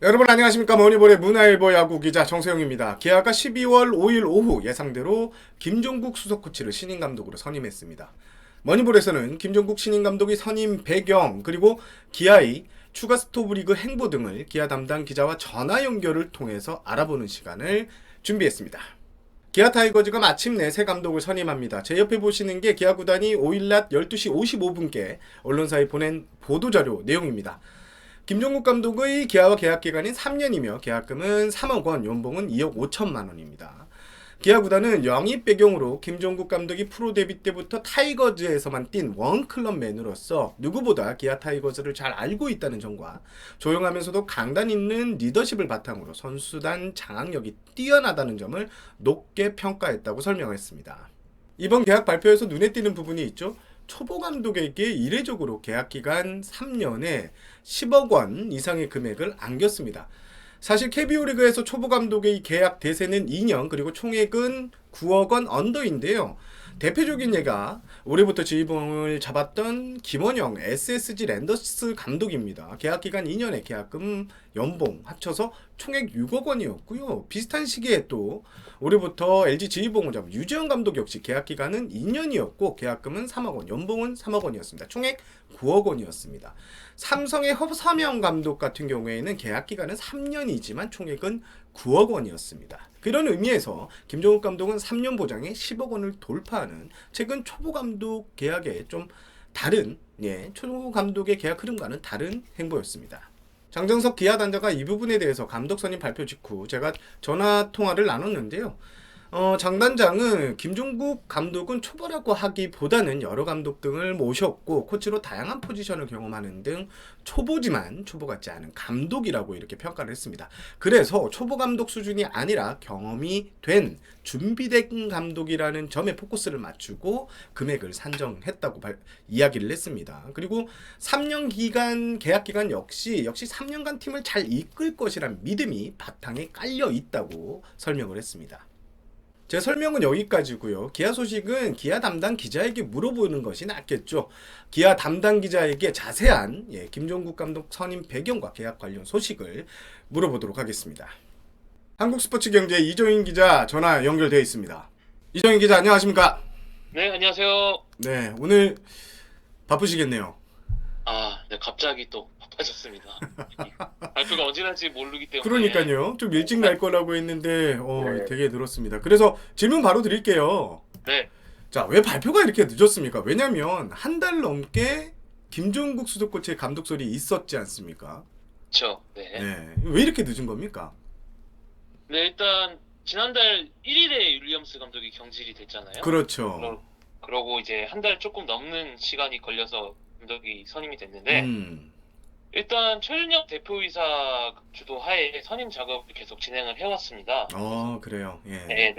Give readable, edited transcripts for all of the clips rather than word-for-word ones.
여러분 안녕하십니까. 머니볼의 문화일보 야구 기자 정세영입니다. 기아가 12월 5일 오후 예상대로 김종국 수석 코치를 신임 감독으로 선임했습니다. 머니볼에서는 김종국 신임 감독이 선임 배경 그리고 기아의 추가 스토브리그 행보 등을 기아 담당 기자와 전화 연결을 통해서 알아보는 시간을 준비했습니다. 기아 타이거즈가 마침내 새 감독을 선임합니다. 제 옆에 보시는 게 기아 구단이 5일 낮 12시 55분께 언론사에 보낸 보도자료 내용입니다. 김종국 감독의 기아와 계약 기간인 3년이며 계약금은 3억 원, 연봉은 2억 5천만 원입니다. 기아 구단은 영입 배경으로 김종국 감독이 프로 데뷔 때부터 타이거즈에서만 뛴 원클럽맨으로서 누구보다 기아 타이거즈를 잘 알고 있다는 점과 조용하면서도 강단 있는 리더십을 바탕으로 선수단 장악력이 뛰어나다는 점을 높게 평가했다고 설명했습니다. 이번 계약 발표에서 눈에 띄는 부분이 있죠. 초보 감독에게 이례적으로 계약 기간 3년에 10억 원 이상의 금액을 안겼습니다. 사실 KBO 리그에서 초보 감독의 계약 대세는 2년 그리고 총액은 9억 원 언더인데요. 대표적인 예가 올해부터 지휘봉을 잡았던 김원영 SSG 랜더스 감독입니다. 계약 기간 2년에 계약금, 연봉 합쳐서 총액 6억 원이었고요. 비슷한 시기에 또 올해부터 LG 지휘봉을 잡은 유재현 감독 역시 계약 기간은 2년이었고 계약금은 3억 원, 연봉은 3억 원이었습니다. 총액 9억 원이었습니다. 삼성의 허서명 감독 같은 경우에는 계약 기간은 3년이지만 총액은 9억 원이었습니다. 그런 의미에서 김종국 감독은 3년 보장에 10억 원을 돌파하는 최근 초보 감독 계약에 좀 다른 초보 감독의 계약 흐름과는 다른 행보였습니다. 장정석 기아 단장과 이 부분에 대해서 감독 선임 발표 직후 제가 전화 통화를 나눴는데요. 장 단장은 김종국 감독은 초보라고 하기보다는 여러 감독 등을 모셨고 코치로 다양한 포지션을 경험하는 등 초보지만 초보 같지 않은 감독이라고 이렇게 평가를 했습니다. 그래서 초보 감독 수준이 아니라 경험이 된 준비된 감독이라는 점에 포커스를 맞추고 금액을 산정했다고 이야기를 했습니다. 그리고 3년 기간 계약 기간 역시 3년간 팀을 잘 이끌 것이란 믿음이 바탕에 깔려 있다고 설명을 했습니다. 제 설명은 여기까지고요. 기아 소식은 기아 담당 기자에게 물어보는 것이 낫겠죠. 기아 담당 기자에게 자세한 김종국 감독 선임 배경과 계약 관련 소식을 물어보도록 하겠습니다. 한국스포츠경제 이종인 기자 전화 연결되어 있습니다. 이종인 기자 안녕하십니까? 네, 안녕하세요. 네, 오늘 바쁘시겠네요. 네, 갑자기 또 바빠졌습니다. 발표가 언제 날지 모르기 때문에. 그러니까요. 좀 일찍 날 거라고 했는데 네. 되게 늘었습니다. 그래서 질문 바로 드릴게요. 네, 자, 왜 발표가 이렇게 늦었습니까? 왜냐면 한 달 넘게 김종국 수석 코치의 감독설이 있었지 않습니까? 그렇죠. 네. 네. 왜 이렇게 늦은 겁니까? 네, 일단 지난달 1일에 윌리엄스 감독이 경질이 됐잖아요. 그렇죠. 그러고 이제 한 달 조금 넘는 시간이 걸려서 감독이 선임이 됐는데 음. 일단 최준혁 대표이사 주도하에 선임 작업을 계속 진행을 해왔습니다. 그래요. 예. 네,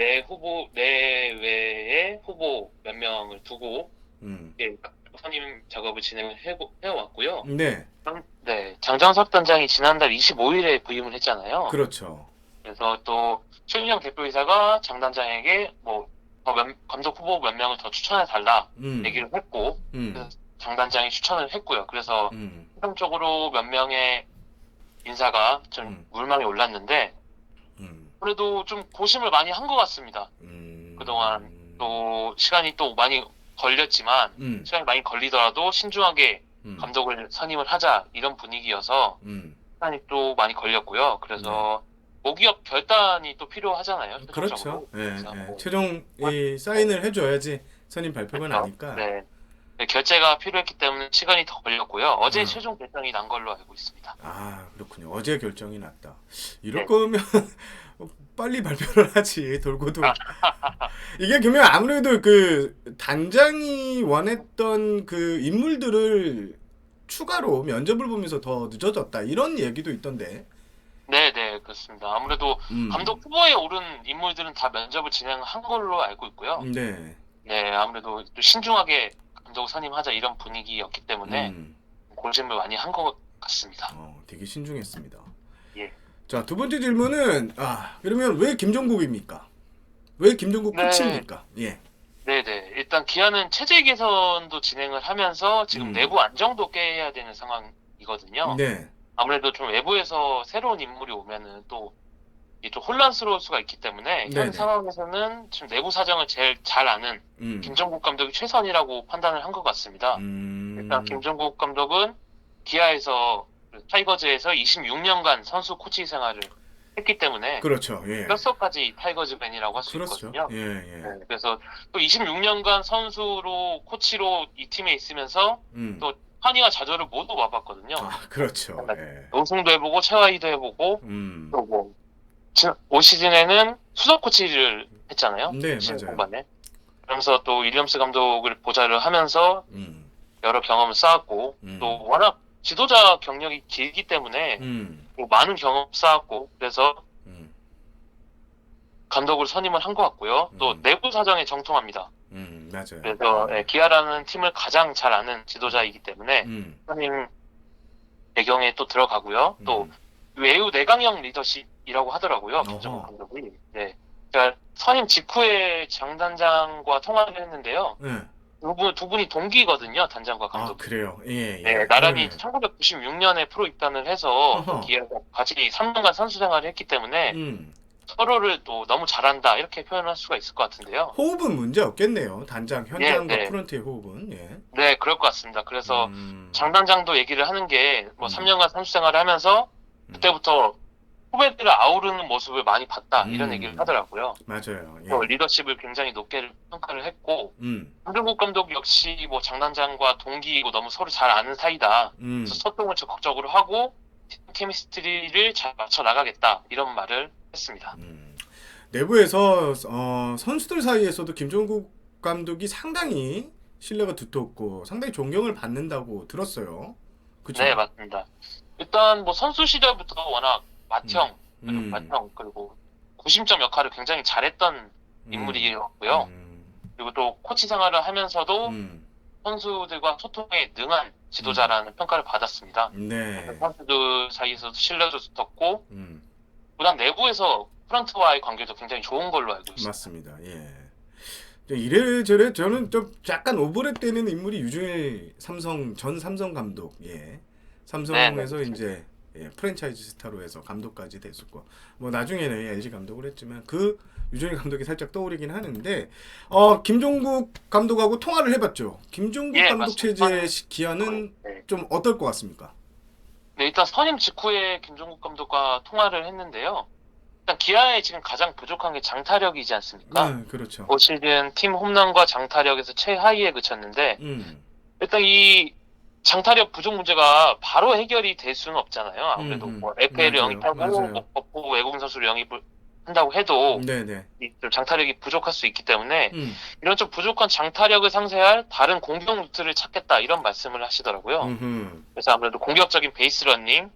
내외에 후보 몇 명을 두고 음. 선임 작업을 진행을 해왔고요. 네. 네, 장정석 단장이 지난달 25일에 부임을 했잖아요. 그렇죠. 그래서 또 최준영 대표이사가 장 단장에게 감독 후보 몇 명을 더 추천해 달라 얘기를 했고 그래서 장 단장이 추천을 했고요. 그래서 최종적으로 몇 명의 인사가 좀 물망에 올랐는데 그래도 좀 고심을 많이 한 것 같습니다. 그동안 또 시간이 또 많이 걸렸지만 시간이 많이 걸리더라도 신중하게 감독을 선임을 하자 이런 분위기여서 시간이 또 많이 걸렸고요. 그래서 모기업 결단이 또 필요하잖아요. 그렇죠. 그래서 뭐 최종 사인을 해줘야지 선임 발표가 나니까. 네. 네, 결제가 필요했기 때문에 시간이 더 걸렸고요. 어제 최종 결정이 난 걸로 알고 있습니다. 그렇군요. 어제 결정이 났다. 이럴 네. 거면 빨리 발표를 하지. 돌고도. 이게 그러면 아무래도 그 단장이 원했던 그 인물들을 추가로 면접을 보면서 더 늦어졌다. 이런 얘기도 있던데. 네, 그렇습니다. 아무래도 감독 후보에 오른 인물들은 다 면접을 진행한 걸로 알고 있고요. 네. 네, 아무래도 또 신중하게 감독 선임하자 이런 분위기였기 때문에 고심을 많이 한 것 같습니다. 되게 신중했습니다. 예. 자, 두 번째 질문은 그러면 왜 김종국입니까? 왜 김종국 코치입니까? 예. 네네. 일단 기아는 체제 개선도 진행을 하면서 지금 내부 안정도 깨야 되는 상황이거든요. 네. 아무래도 좀 외부에서 새로운 인물이 오면은 또 이게 좀 혼란스러울 수가 있기 때문에 현 네네. 상황에서는 지금 내부 사정을 제일 잘 아는 김정국 감독이 최선이라고 판단을 한 것 같습니다. 일단 김정국 감독은 기아에서 타이거즈에서 26년간 선수 코치 생활을 했기 때문에 그렇죠. 예. 뼛속까지 타이거즈맨이라고 할 수 그렇죠. 있거든요. 예, 예. 네, 그래서 또 26년간 선수로 코치로 이 팀에 있으면서 또 환희와 좌절을 모두 와봤거든요. 아, 그렇죠. 예. 우승도 해보고 최하위도 해보고 또 뭐 올 시즌에는 수석 코치를 했잖아요. 네, 시즌 맞아요. 후반에. 그러면서 또 윌리엄스 감독을 보좌를 하면서 여러 경험을 쌓았고 또 워낙 지도자 경력이 길기 때문에 또 많은 경험 쌓았고 그래서 감독을 선임을 한 것 같고요. 또 내부 사정에 정통합니다. 맞아요. 그래서 기아라는 팀을 가장 잘 아는 지도자이기 때문에 선임 배경에 또 들어가고요. 또 외유 내강형 리더십이라고 하더라고요. 김정국 감독이. 네. 그러니까 선임 직후에 장 단장과 통화를 했는데요. 네. 두 분이 동기거든요. 단장과 감독. 아, 그래요. 예, 예. 네, 나란히 1996년에 프로 입단을 해서 기아가 같이 3년간 선수 생활을 했기 때문에 서로를 또 너무 잘한다 이렇게 표현할 수가 있을 것 같은데요. 호흡은 문제 없겠네요. 단장 현장과 네. 프런트의 호흡은. 예. 네, 그럴 것 같습니다. 그래서 장 단장도 얘기를 하는 게 뭐 3년간 선수 생활을 하면서 그때부터 후배들을 아우르는 모습을 많이 봤다 이런 얘기를 하더라고요. 맞아요. 예. 리더십을 굉장히 높게 평가를 했고 김정국 감독 역시 뭐 장 단장과 동기이고 너무 서로 잘 아는 사이다. 그래서 소통을 적극적으로 하고 케미스트리를 잘 맞춰 나가겠다 이런 말을 했습니다. 내부에서 선수들 사이에서도 김종국 감독이 상당히 신뢰가 두텁고 상당히 존경을 받는다고 들었어요. 그쵸? 네, 맞습니다. 일단 뭐 선수 시절부터 워낙 맏형 그리고 구심점 역할을 굉장히 잘했던 인물이었고요. 그리고 또 코치 생활을 하면서도 선수들과 소통에 능한 지도자라는 평가를 받았습니다. 네. 선수들 사이에서도 신뢰도 두텁고 구단 내부에서 프런트와의 관계도 굉장히 좋은 걸로 알고 있습니다. 맞습니다. 예. 이래저래 저는 좀 약간 오버랩되는 인물이 유중일 전 삼성 감독. 예. 삼성에서 네. 이제 프랜차이즈 스타로 해서 감독까지 됐었고 뭐 나중에는 LG 감독을 했지만 그 유중일 감독이 살짝 떠오르긴 하는데 김종국 감독하고 통화를 해봤죠. 김종국 감독 맞습니다. 체제의 기아는 좀 어떨 것 같습니까? 네, 일단 선임 직후에 김종국 감독과 통화를 했는데요. 일단 기아에 지금 가장 부족한 게 장타력이지 않습니까? 네, 그렇죠. 올 시즌 팀 홈런과 장타력에서 최하위에 그쳤는데 일단 이 장타력 부족 문제가 바로 해결이 될 수는 없잖아요. 아무래도 뭐 FA를 영입하고 뭐 버프 외국인 선수를 영입을 한다고 해도 좀 장타력이 부족할 수 있기 때문에 이런 좀 부족한 장타력을 상쇄할 다른 공격 루트를 찾겠다 이런 말씀을 하시더라고요. 그래서 아무래도 공격적인 베이스 러닝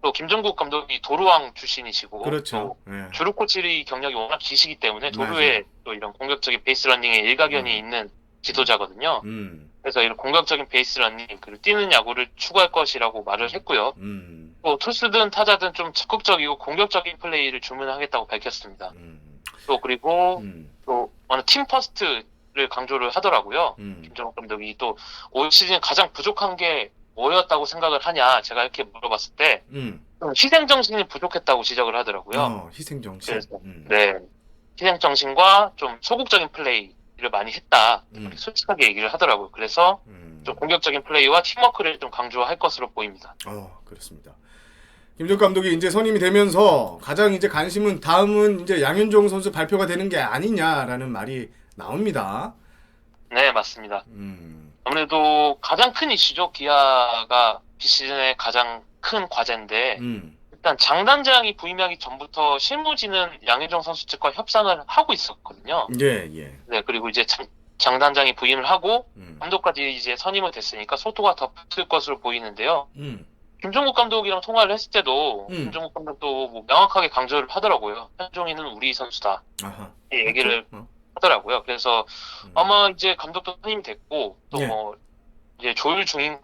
또 김정국 감독이 도루왕 출신이시고 그렇죠. 또 주루 코치의 경력이 워낙 기시기 때문에 도루에 또 이런 공격적인 베이스 러닝에 일가견이 있는 지도자거든요. 그래서 이런 공격적인 베이스 러닝 그리고 뛰는 야구를 추구할 것이라고 말을 했고요. 또 투수든 타자든 좀 적극적이고 공격적인 플레이를 주문하겠다고 밝혔습니다. 또 그리고 또 팀 퍼스트를 강조를 하더라고요. 김정국 감독이 또 올 시즌 가장 부족한 게 뭐였다고 생각을 하냐 제가 이렇게 물어봤을 때 희생 정신이 부족했다고 지적을 하더라고요. 희생 정신. 그래서, 네, 희생 정신과 좀 소극적인 플레이를 많이 했다. 이렇게 솔직하게 얘기를 하더라고요. 그래서 좀 공격적인 플레이와 팀워크를 좀 강조할 것으로 보입니다. 그렇습니다. 김정국 감독이 이제 선임이 되면서 가장 이제 관심은 다음은 이제 양현종 선수 발표가 되는 게 아니냐라는 말이 나옵니다. 네, 맞습니다. 아무래도 가장 큰 이슈죠. 기아가 비시즌의 가장 큰 과제인데 일단 장 단장이 부임하기 전부터 실무진은 양현종 선수 측과 협상을 하고 있었거든요. 예. 네, 그리고 이제 장 단장이 부임을 하고 감독까지 이제 선임을 됐으니까 소토가 더 붙을 것으로 보이는데요. 김종국 감독이랑 통화를 했을 때도 김종국 감독도 뭐 명확하게 강조를 하더라고요. 현종이는 우리 선수다. 이 얘기를 하더라고요. 그래서 아마 이제 감독도 선임이 됐고 또 뭐 이제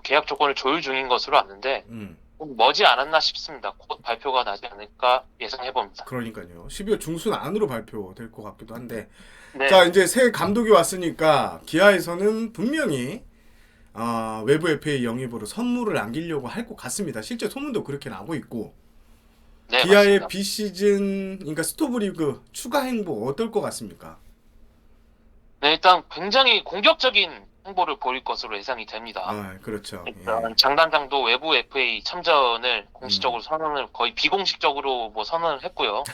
계약 조건을 조율 중인 것으로 아는데 머지 않았나 싶습니다. 곧 발표가 나지 않을까 예상해 봅니다. 그러니까요. 12월 중순 안으로 발표될 것 같기도 한데 네. 자 이제 새 감독이 왔으니까 기아에서는 분명히 외부 FA 영입으로 선물을 안기려고 할 것 같습니다. 실제 소문도 그렇게 나고 있고. 네, 기아의 맞습니다. 비시즌, 그러니까 스토브리그 추가 행보 어떨 것 같습니까? 네, 일단 굉장히 공격적인 행보를 보일 것으로 예상이 됩니다. 그렇죠. 일단 장단장도 외부 FA 참전을 공식적으로 음. 선언을 거의 비공식적으로 뭐 선언을 했고요.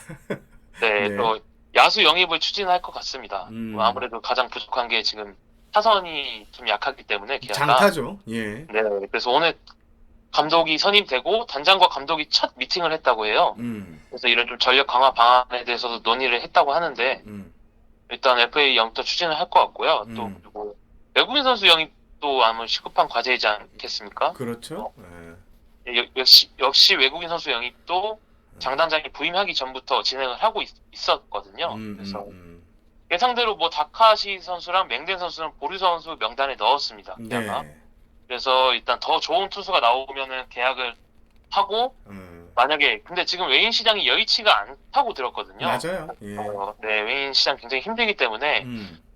네, 네. 또 야수 영입을 추진할 것 같습니다. 뭐 음. 아무래도 가장 부족한 게 지금 타선이 좀 약하기 때문에 기아가. 장타죠. 예. 네, 그래서 오늘 감독이 선임되고 단장과 감독이 첫 미팅을 했다고 해요. 그래서 이런 좀 전력 강화 방안에 대해서도 논의를 했다고 하는데 일단 FA 영입도 추진을 할 것 같고요. 또 그리고 외국인 선수 영입도 아마 시급한 과제이지 않겠습니까? 그렇죠. 역시 외국인 선수 영입도 장단장이 부임하기 전부터 진행을 하고 있었거든요. 그래서 예상대로 뭐 다카시 선수랑 맹덴 선수는 보류 선수 명단에 넣었습니다. 기아가. 네. 그래서 일단 더 좋은 투수가 나오면은 계약을 하고 만약에 근데 지금 외인 시장이 여의치가 않다고 들었거든요. 맞아요. 예. 네, 외인 시장 굉장히 힘들기 때문에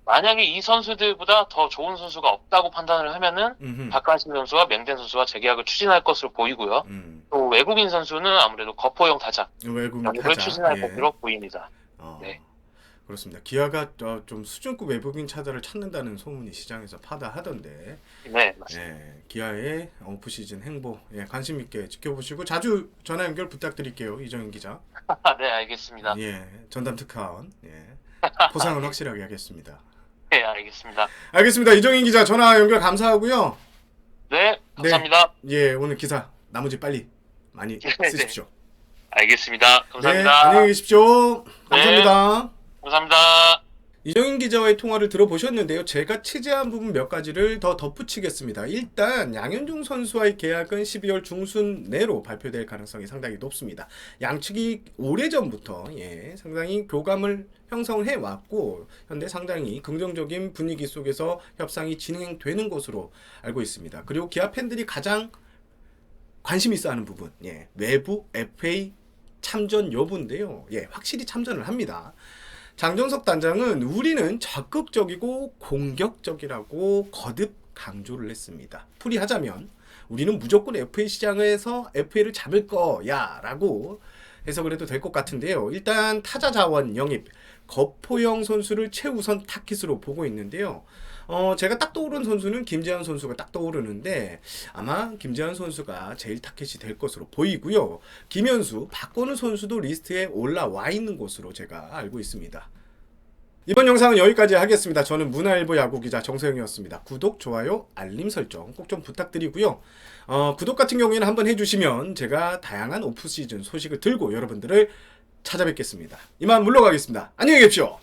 만약에 이 선수들보다 더 좋은 선수가 없다고 판단을 하면은 다카시 선수와 맹덴 선수와 재계약을 추진할 것으로 보이고요. 또 외국인 선수는 아무래도 거포형 타자 외국인 영입을 타자. 추진할 예. 것으로 보입니다. 네. 그렇습니다. 기아가 좀 수준급 외국인 타자를 찾는다는 소문이 시장에서 파다하던데. 네, 맞습니다. 예, 기아의 오프 시즌 행보 관심 있게 지켜보시고 자주 전화 연결 부탁드릴게요, 이정인 기자. 네, 알겠습니다. 예, 전담 특파원. 포상은 확실하게 하겠습니다. 네, 알겠습니다. 알겠습니다. 이정인 기자 전화 연결 감사하고요. 네, 감사합니다. 예, 오늘 기사 나머지 빨리 많이 쓰십시오. 알겠습니다. 감사합니다. 네, 안녕히 계십시오. 감사합니다. 감사합니다. 이정인 기자와의 통화를 들어보셨는데요. 제가 취재한 부분 몇 가지를 더 덧붙이겠습니다. 일단 양현종 선수와의 계약은 12월 중순 내로 발표될 가능성이 상당히 높습니다. 양측이 오래전부터 상당히 교감을 형성을 해왔고 현재 상당히 긍정적인 분위기 속에서 협상이 진행되는 것으로 알고 있습니다. 그리고 기아 팬들이 가장 관심 있어 하는 부분, 외부 FA 참전 여부인데요. 확실히 참전을 합니다. 장정석 단장은 우리는 적극적이고 공격적이라고 거듭 강조를 했습니다. 풀이하자면 우리는 무조건 FA 시장에서 FA를 잡을 거야 라고 해석을 해도 될 것 같은데요. 일단 타자 자원 영입, 거포영 선수를 최우선 타깃으로 보고 있는데요. 제가 딱 떠오르는 선수는 김재환 선수가 딱 떠오르는데 아마 김재환 선수가 제일 타겟이 될 것으로 보이고요. 김현수, 박건우 선수도 리스트에 올라와 있는 것으로 제가 알고 있습니다. 이번 영상은 여기까지 하겠습니다. 저는 문화일보 야구기자 정세영이었습니다. 구독, 좋아요, 알림 설정 꼭 좀 부탁드리고요. 구독 같은 경우에는 한번 해주시면 제가 다양한 오프시즌 소식을 들고 여러분들을 찾아뵙겠습니다. 이만 물러가겠습니다. 안녕히 계십시오.